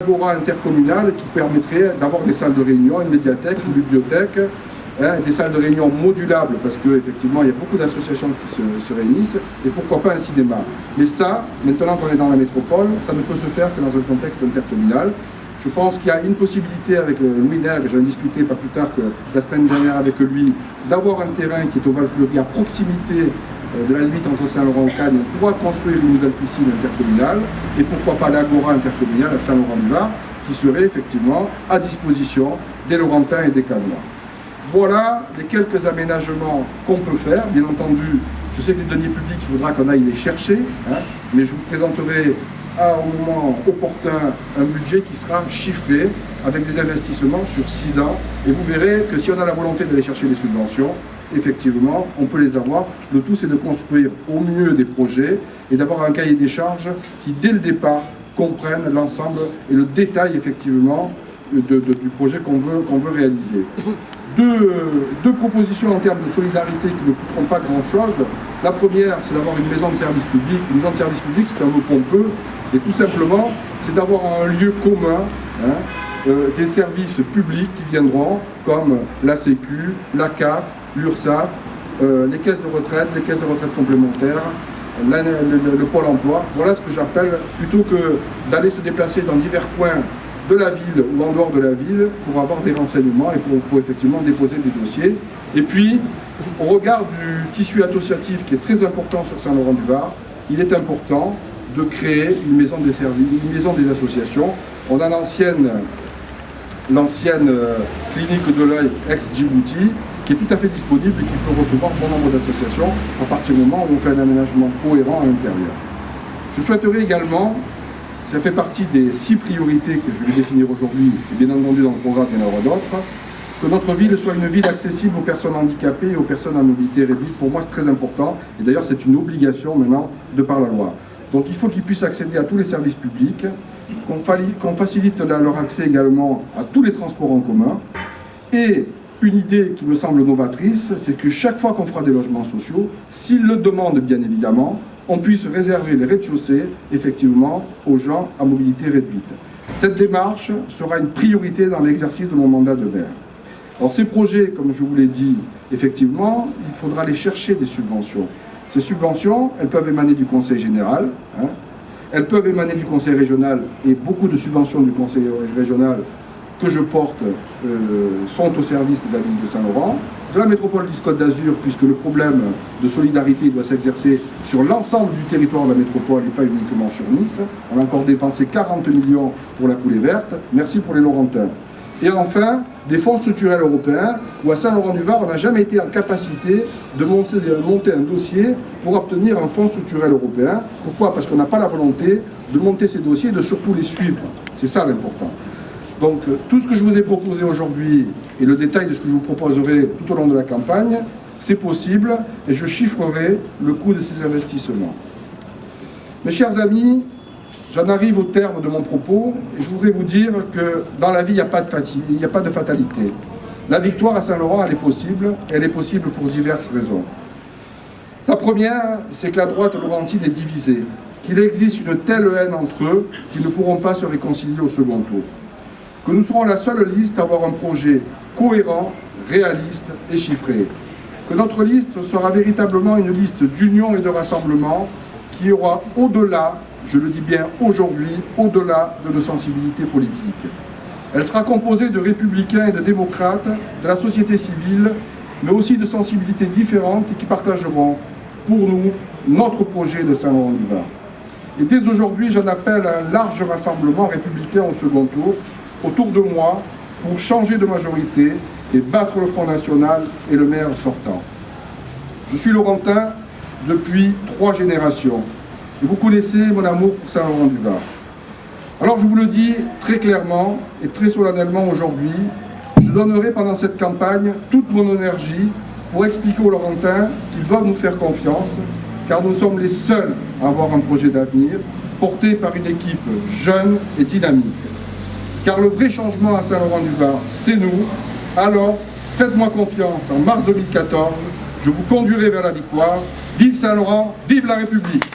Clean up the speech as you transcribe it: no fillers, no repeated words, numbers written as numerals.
Agora intercommunale qui permettrait d'avoir des salles de réunion, une médiathèque, une bibliothèque, des salles de réunion modulables parce qu'effectivement il y a beaucoup d'associations qui se réunissent et pourquoi pas un cinéma. Mais ça, maintenant qu'on est dans la métropole, ça ne peut se faire que dans un contexte intercommunal. Je pense qu'il y a une possibilité avec Louis Nerg, j'en ai discuté pas plus tard que la semaine dernière avec lui, d'avoir un terrain qui est au Val-Fleury à proximité de la limite entre Saint-Laurent-Cagne. On pourra construire une nouvelle piscine intercommunale et pourquoi pas l'Agora intercommunale à Saint-Laurent-du-Var qui serait effectivement à disposition des Laurentins et des Canois. Voilà les quelques aménagements qu'on peut faire. Bien entendu, je sais que les deniers publics, il faudra qu'on aille les chercher, mais je vous présenterai au moment opportun un budget qui sera chiffré avec des investissements sur 6 ans. Et vous verrez que si on a la volonté d'aller chercher des subventions, effectivement, on peut les avoir. Le tout, c'est de construire au mieux des projets et d'avoir un cahier des charges qui, dès le départ, comprenne l'ensemble et le détail, effectivement, du projet qu'on veut réaliser. Deux propositions en termes de solidarité qui ne coûteront pas grand-chose. La première, c'est d'avoir une maison de service public. Une maison de service public, c'est un mot pompeux. Et tout simplement, c'est d'avoir un lieu commun, des services publics qui viendront, comme la Sécu, la CAF, l'URSSAF, les caisses de retraite complémentaires, le Pôle emploi. Voilà ce que j'appelle, plutôt que d'aller se déplacer dans divers coins de la ville ou en dehors de la ville pour avoir des renseignements et pour effectivement déposer des dossiers. Et puis, au regard du tissu associatif qui est très important sur Saint-Laurent-du-Var, il est important de créer une maison des services, une maison des associations. On a l'ancienne clinique de l'œil ex-Djibouti qui est tout à fait disponible et qui peut recevoir bon nombre d'associations à partir du moment où on fait un aménagement cohérent à l'intérieur. Je souhaiterais également, ça fait partie des 6 priorités que je vais définir aujourd'hui, et bien entendu dans le programme il y en aura d'autres, que notre ville soit une ville accessible aux personnes handicapées et aux personnes à mobilité réduite. Pour moi, c'est très important, et d'ailleurs c'est une obligation maintenant de par la loi. Donc il faut qu'ils puissent accéder à tous les services publics, qu'on facilite leur accès également à tous les transports en commun. Et une idée qui me semble novatrice, c'est que chaque fois qu'on fera des logements sociaux, s'ils le demandent bien évidemment, on puisse réserver les rez-de-chaussée, effectivement, aux gens à mobilité réduite. Cette démarche sera une priorité dans l'exercice de mon mandat de maire. Alors ces projets, comme je vous l'ai dit, effectivement, il faudra aller chercher des subventions. Ces subventions, elles peuvent émaner du Conseil général, elles peuvent émaner du Conseil régional, et beaucoup de subventions du Conseil régional que je porte sont au service de la ville de Saint-Laurent, de la métropole du Côte d'Azur, puisque le problème de solidarité doit s'exercer sur l'ensemble du territoire de la métropole et pas uniquement sur Nice. On a encore dépensé 40 millions pour la coulée verte. Merci pour les Laurentins. Et enfin, des fonds structurels européens, où à Saint-Laurent-du-Var, on n'a jamais été en capacité de monter un dossier pour obtenir un fonds structurel européen. Pourquoi? Parce qu'on n'a pas la volonté de monter ces dossiers et de surtout les suivre. C'est ça l'important. Donc tout ce que je vous ai proposé aujourd'hui et le détail de ce que je vous proposerai tout au long de la campagne, c'est possible et je chiffrerai le coût de ces investissements. Mes chers amis, j'en arrive au terme de mon propos et je voudrais vous dire que dans la vie, il n'y a pas de fatalité. La victoire à Saint-Laurent, elle est possible pour diverses raisons. La première, c'est que la droite laurentine est divisée, qu'il existe une telle haine entre eux qu'ils ne pourront pas se réconcilier au second tour. Que nous serons la seule liste à avoir un projet cohérent, réaliste et chiffré. Que notre liste sera véritablement une liste d'union et de rassemblement qui aura au-delà, je le dis bien aujourd'hui, au-delà de nos sensibilités politiques. Elle sera composée de républicains et de démocrates, de la société civile, mais aussi de sensibilités différentes et qui partageront pour nous notre projet de Saint-Laurent-du-Var. Et dès aujourd'hui, j'en appelle à un large rassemblement républicain au second tour, autour de moi, pour changer de majorité et battre le Front National et le maire sortant. Je suis Laurentin depuis 3 générations, et vous connaissez mon amour pour Saint-Laurent-du-Var. Alors je vous le dis très clairement et très solennellement aujourd'hui, je donnerai pendant cette campagne toute mon énergie pour expliquer aux Laurentins qu'ils doivent nous faire confiance, car nous sommes les seuls à avoir un projet d'avenir, porté par une équipe jeune et dynamique. Car le vrai changement à Saint-Laurent-du-Var, c'est nous. Alors, faites-moi confiance. En mars 2014, je vous conduirai vers la victoire. Vive Saint-Laurent, vive la République!